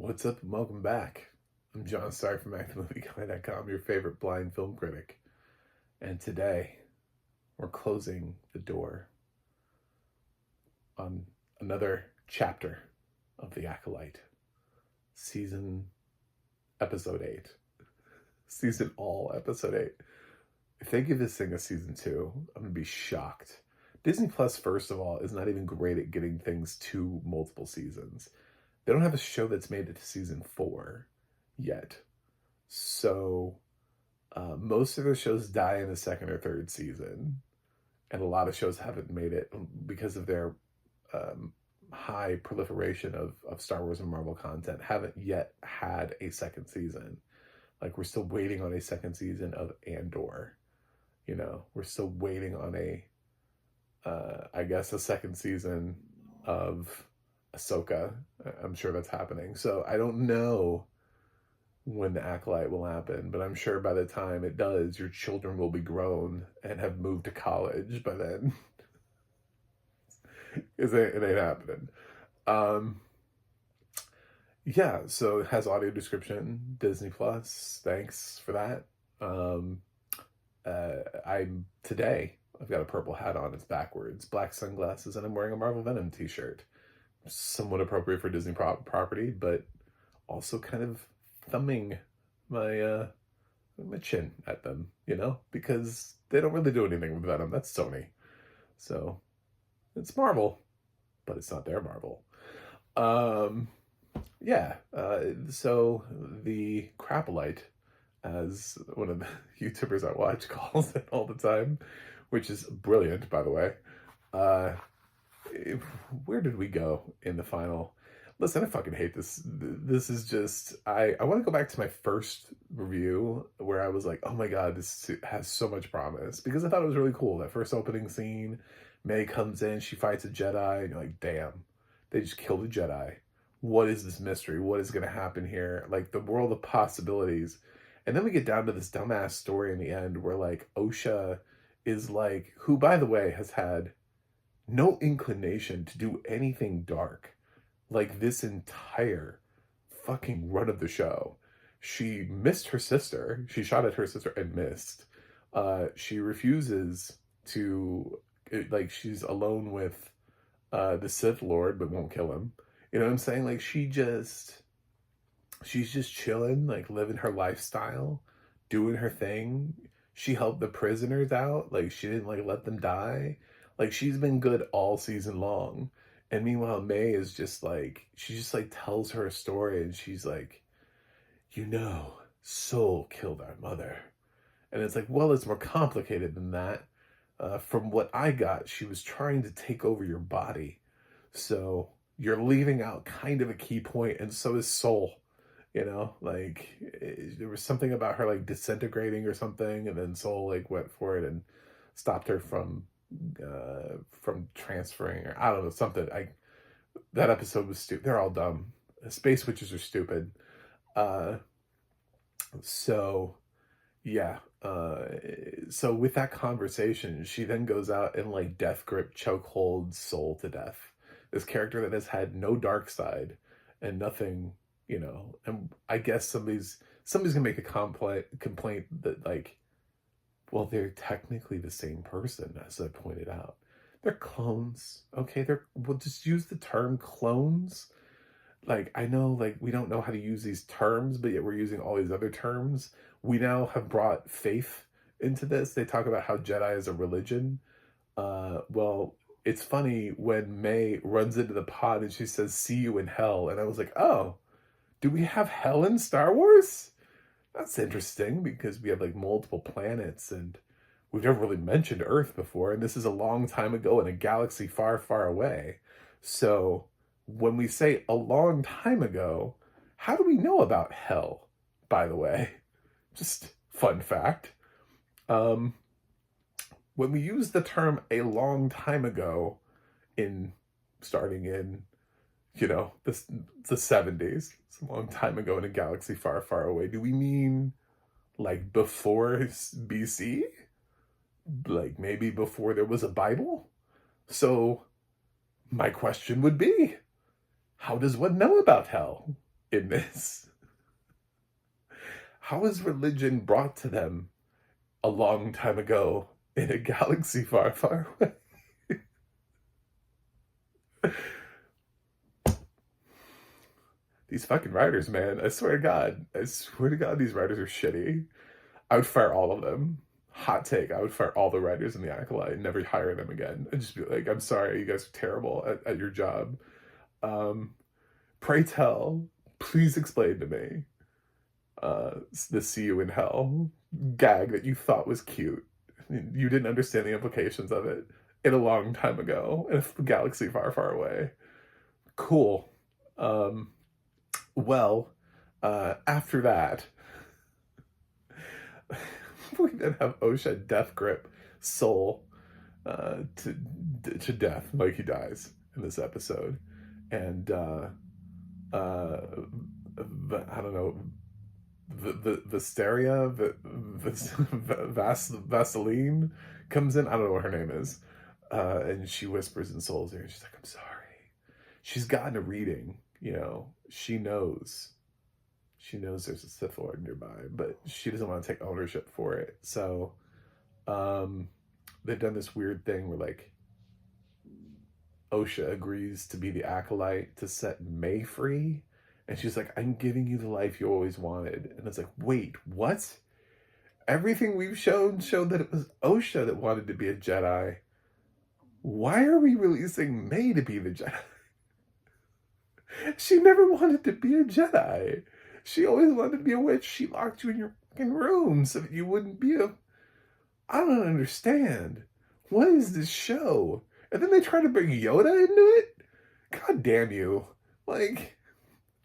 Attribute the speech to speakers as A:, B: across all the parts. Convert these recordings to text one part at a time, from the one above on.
A: What's up and welcome back. I'm John Starr from ActMovieGuy.com, your favorite blind film critic. And today, we're closing the door on another chapter of The Acolyte. Episode 8. Episode 8. If they give this thing a season 2, I'm going to be shocked. Disney Plus, first of all, is not even great at getting things to multiple seasons. They don't have a show that's made it to season 4 yet. So most of their shows die in the second or third season. And a lot of shows haven't made it because of their high proliferation of Star Wars and Marvel content, haven't yet had a second season. Like, we're still waiting on a second season of Andor. You know, we're still waiting on a second season of Ahsoka. I'm sure that's happening. So I don't know when the Acolyte will happen, but I'm sure by the time it does, your children will be grown and have moved to college by then. It ain't happening. Yeah, so it has audio description, Disney Plus. Thanks for that. I've got a purple hat on, it's backwards, black sunglasses, and I'm wearing a Marvel Venom t-shirt. Somewhat appropriate for Disney property, but also kind of thumbing my chin at them, you know, because they don't really do anything with Venom. That's Sony. So it's Marvel, but it's not their Marvel. So the Crapolite, as one of the YouTubers I watch calls it all the time, which is brilliant, by the way. Where did we go in the final? Listen, I fucking hate this. This is just, I want to go back to my first review where I was like, oh my God, this has so much promise, because I thought it was really cool. That first opening scene, May comes in, she fights a Jedi, and you're like, damn, they just killed a Jedi. What is this mystery? What is going to happen here? Like, the world of possibilities. And then we get down to this dumbass story in the end where, like, Osha is like, who, by the way, has had no inclination to do anything dark, like, this entire fucking run of the show. She missed her sister. She shot at her sister and missed. She refuses to, like, she's alone with the Sith Lord, but won't kill him. You know what I'm saying? Like, she's just chilling, like, living her lifestyle, doing her thing. She helped the prisoners out. Like, she didn't, like, let them die. Like, she's been good all season long. And meanwhile, May is just like, she just, like, tells her a story, and she's like, you know, Soul killed our mother. And it's like, well, it's more complicated than that. From what I got, she was trying to take over your body. So you're leaving out kind of a key point, and so is Soul. You know, like, there was something about her, like, disintegrating or something, and then Soul, like, went for it and stopped her from transferring, or I don't know, something. That episode was stupid. They're all dumb. Space witches are stupid. So with that conversation, she then goes out and, like, death grip chokeholds Soul to death. This character that has had no dark side and nothing, you know. And I guess somebody's gonna make a complaint that, like, well, they're technically the same person, as I pointed out. They're clones, okay? We'll just use the term clones. Like, I know, like, we don't know how to use these terms, but yet we're using all these other terms. We now have brought faith into this. They talk about how Jedi is a religion. Well, it's funny when May runs into the pod and she says, see you in hell. And I was like, oh, do we have hell in Star Wars? That's interesting, because we have, like, multiple planets, and we've never really mentioned Earth before, and this is a long time ago in a galaxy far, far away. So when we say a long time ago, how do we know about hell, by the way? Just fun fact. When we use the term a long time ago, starting in, you know, the 70s, it's a long time ago in a galaxy far, far away, do we mean, like, before BC? Like, maybe before there was a Bible? So my question would be, how does one know about hell? in this? How is religion brought to them a long time ago in a galaxy far, far away? These fucking writers, man. I swear to God. I swear to God, these writers are shitty. I would fire all of them. Hot take. I would fire all the writers in the Acolyte and never hire them again. And just be like, I'm sorry, you guys are terrible at your job. Um, Pray tell, please explain to me the see you in hell gag that you thought was cute. You didn't understand the implications of it in a long time ago in a galaxy far, far away. Cool. Um, after that, we then have Osha death grip Soul to death, like he dies in this episode, and I don't know, Visteria, Vaseline comes in. I don't know what her name is, and she whispers in Soul's ear. She's like, "I'm sorry." She's gotten a reading. You know, she knows. She knows there's a Sith Lord nearby, but she doesn't want to take ownership for it. So, they've done this weird thing where like Osha agrees to be the acolyte to set May free. And she's like, I'm giving you the life you always wanted. And it's like, wait, what? Everything we've shown showed that it was Osha that wanted to be a Jedi. Why are we releasing May to be the Jedi? She never wanted to be a Jedi. She always wanted to be a witch. She locked you in your fucking room so that you wouldn't be a... I don't understand. What is this show? And then they try to bring Yoda into it? God damn you. Like,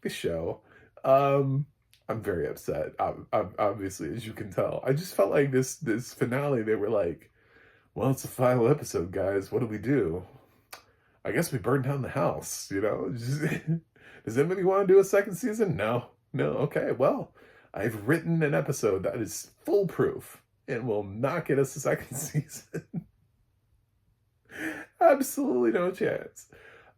A: the show. I'm very upset. Obviously, as you can tell. I just felt like this finale, they were like, well, it's the final episode, guys. What do we do? I guess we burn down the house, you know? Does anybody want to do a second season? No. Okay, well, I've written an episode that is foolproof and will not get us a second season. Absolutely no chance.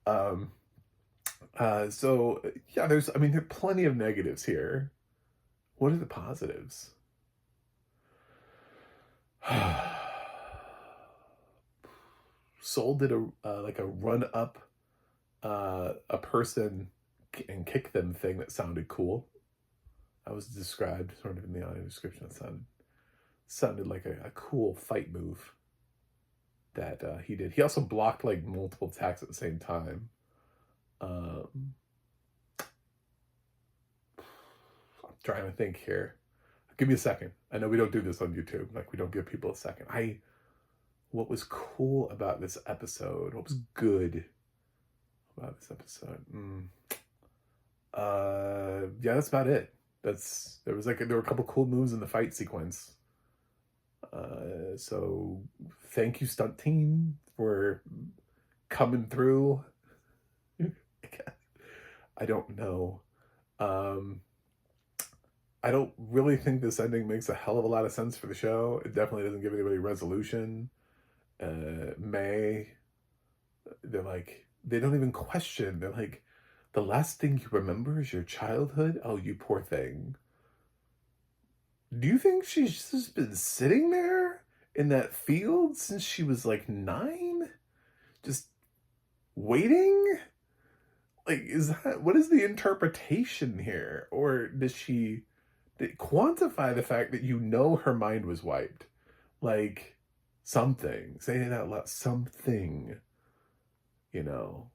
A: So yeah, there are plenty of negatives here. What are the positives? Soul did a run up a person and kick them thing that sounded cool. That was described sort of in the audio description. That sounded like a cool fight move that he did. He also blocked like multiple attacks at the same time. I'm trying to think here. Give me a second. I know we don't do this on YouTube. Like, we don't give people a second. What was cool about this episode? What was good about this episode? Yeah, that's about it. There were a couple cool moves in the fight sequence. So thank you, stunt team, for coming through. I don't know. I don't really think this ending makes a hell of a lot of sense for the show. It definitely doesn't give anybody resolution. May, they don't even question. They're like, the last thing you remember is your childhood? Oh, you poor thing. Do you think she's just been sitting there in that field since she was like 9? Just waiting? Like, what is the interpretation here? Or does she quantify the fact that you know her mind was wiped? Like, something. Saying it out loud. Something. You know?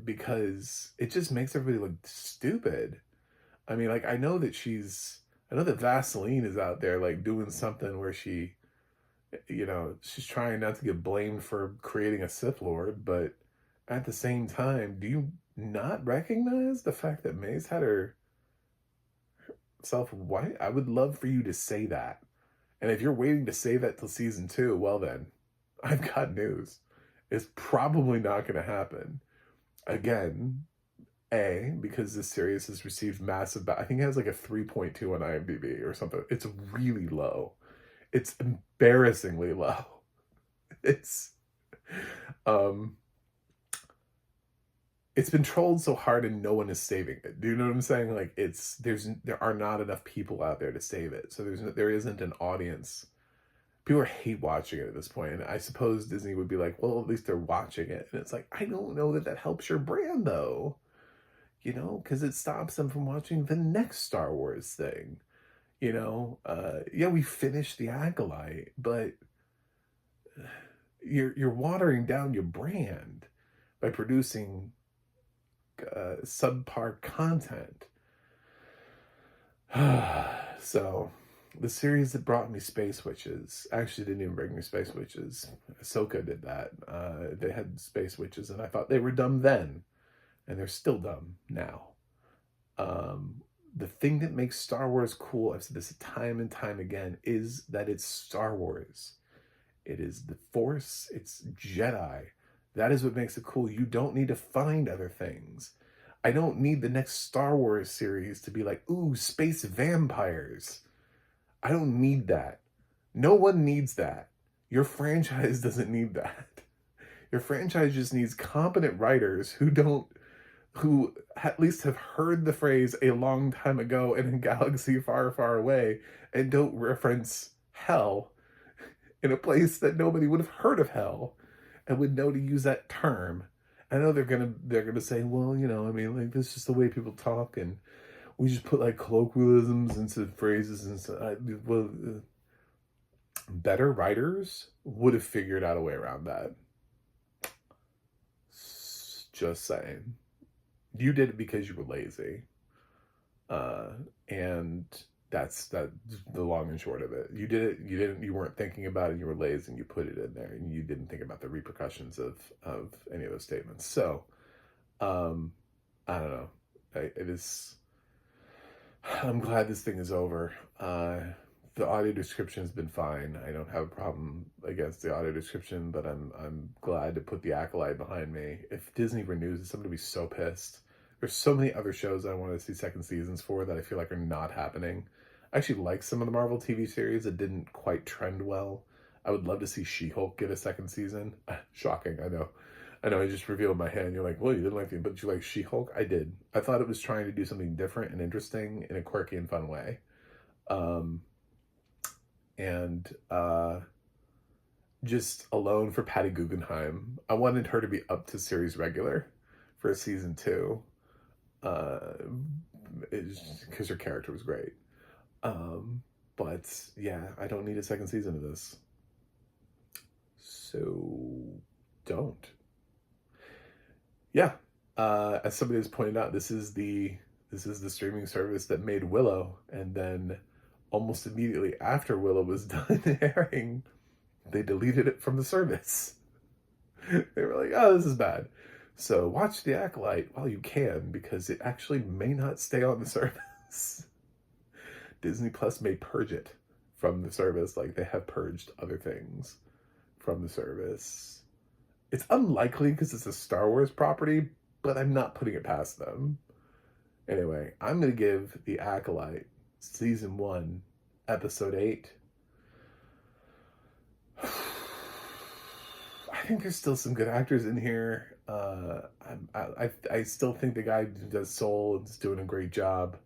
A: Because it just makes everybody look stupid. I mean, like, I know that Vaseline is out there, like, doing something where she, you know, she's trying not to get blamed for creating a Sith Lord, but at the same time, do you not recognize the fact that May's had herself white? I would love for you to say that. And if you're waiting to say that till season 2, well then, I've got news. It's probably not going to happen. Again, because this series has received massive... I think it has like a 3.2 on IMDb or something. It's really low. It's embarrassingly low. it's been trolled so hard and no one is saving it. Do you know what I'm saying? Like there are not enough people out there to save it. So there isn't an audience. People hate watching it at this point. And I suppose Disney would be like, well, at least they're watching it. And it's like, I don't know that that helps your brand though. You know, because it stops them from watching the next Star Wars thing. You know, yeah, we finished the Acolyte, but you're watering down your brand by producing subpar content. So, the series that brought me Space Witches actually didn't even bring me Space Witches. Ahsoka did that. They had Space Witches, and I thought they were dumb then, and they're still dumb now. The thing that makes Star Wars cool, I've said this time and time again, is that it's Star Wars. It is the Force, it's Jedi. That is what makes it cool. You don't need to find other things. I don't need the next Star Wars series to be like, ooh, space vampires. I don't need that. No one needs that. Your franchise doesn't need that. Your franchise just needs competent writers who at least have heard the phrase a long time ago in a galaxy far, far away and don't reference hell in a place that nobody would have heard of hell and would know to use that term. I know they're gonna say, well, you know, I mean, like, this is just the way people talk, and we just put like colloquialisms into phrases and so. Better writers would have figured out a way around that. Just saying. You did it because you were lazy, and that's the long and short of it. You did it. You weren't thinking about it. You were lazy, and you put it in there, and you didn't think about the repercussions of any of those statements. So, I don't know. It is. I'm glad this thing is over. The audio description has been fine. I don't have a problem against the audio description, but I'm glad to put the Acolyte behind me. If Disney renews it, I'm gonna be so pissed. There's so many other shows I want to see second seasons for that I feel like are not happening. I actually like some of the Marvel TV series that didn't quite trend well. I would love to see She-Hulk get a second season. Shocking, I know. I know, I just revealed my hand. You're like, well, you didn't like it, but you like She-Hulk? I did. I thought it was trying to do something different and interesting in a quirky and fun way. And just alone for Patty Guggenheim. I wanted her to be up to series regular for season 2. Because her character was great. But yeah, I don't need a second season of this. So don't. Yeah. As somebody has pointed out, this is the streaming service that made Willow, and then almost immediately after Willow was done airing, they deleted it from the service. They were like, oh, this is bad. So watch The Acolyte while you can, because it actually may not stay on the service. Disney Plus may purge it from the service like they have purged other things from the service. It's unlikely because it's a Star Wars property, but I'm not putting it past them. Anyway, I'm going to give The Acolyte Season 1, Episode 8. I think there's still some good actors in here. I still think the guy who does Soul is doing a great job.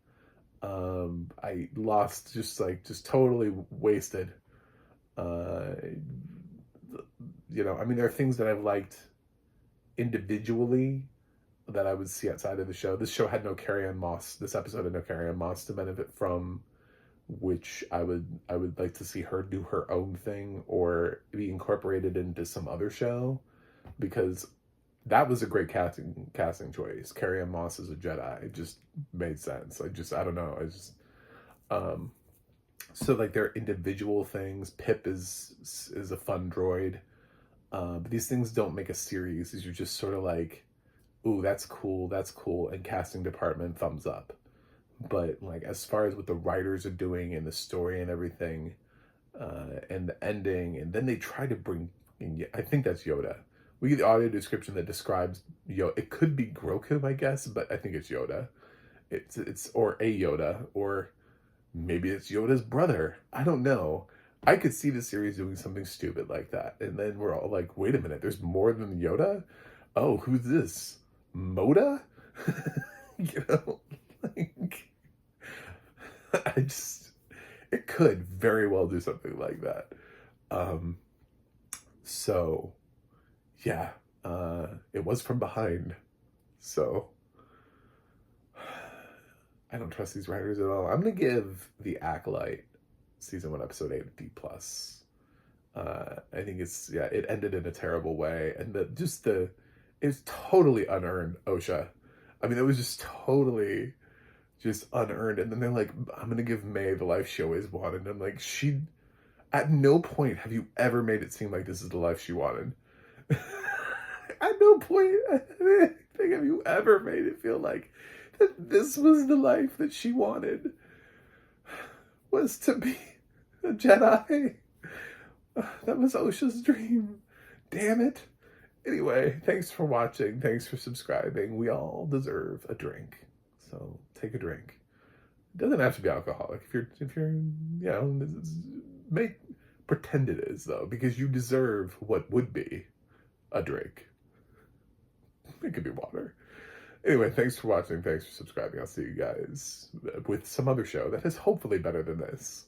A: I lost just totally wasted. You know, I mean, there are things that I've liked individually that I would see outside of the show. This show had no Carrie-Anne Moss. This episode had no Carrie-Anne Moss to benefit from, which I would like to see her do her own thing or be incorporated into some other show, because that was a great casting choice. Carrie-Anne Moss as a Jedi, it just made sense. I don't know. So like they're individual things. Pip is a fun droid. But these things don't make a series. These are just sort of like, ooh, that's cool, and casting department, thumbs up. But like as far as what the writers are doing and the story and everything, and the ending, and then they try to bring in, I think that's Yoda. We get the audio description that describes Yoda. It could be Grogu, I guess, but I think it's Yoda. It's or a Yoda, or maybe it's Yoda's brother. I don't know. I could see the series doing something stupid like that, and then we're all like, wait a minute, there's more than Yoda? Oh, who's this? Moda? You know, like, I just, it could very well do something like that. Um, so, yeah, it was from behind. So, I don't trust these writers at all. I'm gonna give The Acolyte season 1 episode 8 a D plus. I think it ended in a terrible way, and it's totally unearned, OSHA. I mean, it was just totally just unearned. And then they're like, I'm gonna give May the life she always wanted. And I'm like, at no point have you ever made it seem like this is the life she wanted. At no point have you ever made it feel like that this was the life that she wanted, was to be a Jedi. That was OSHA's dream. Damn it. Anyway, thanks for watching. Thanks for subscribing. We all deserve a drink. So take a drink. It doesn't have to be alcoholic. If you're, pretend it is though, because you deserve what would be a drink. It could be water. Anyway, thanks for watching. Thanks for subscribing. I'll see you guys with some other show that is hopefully better than this.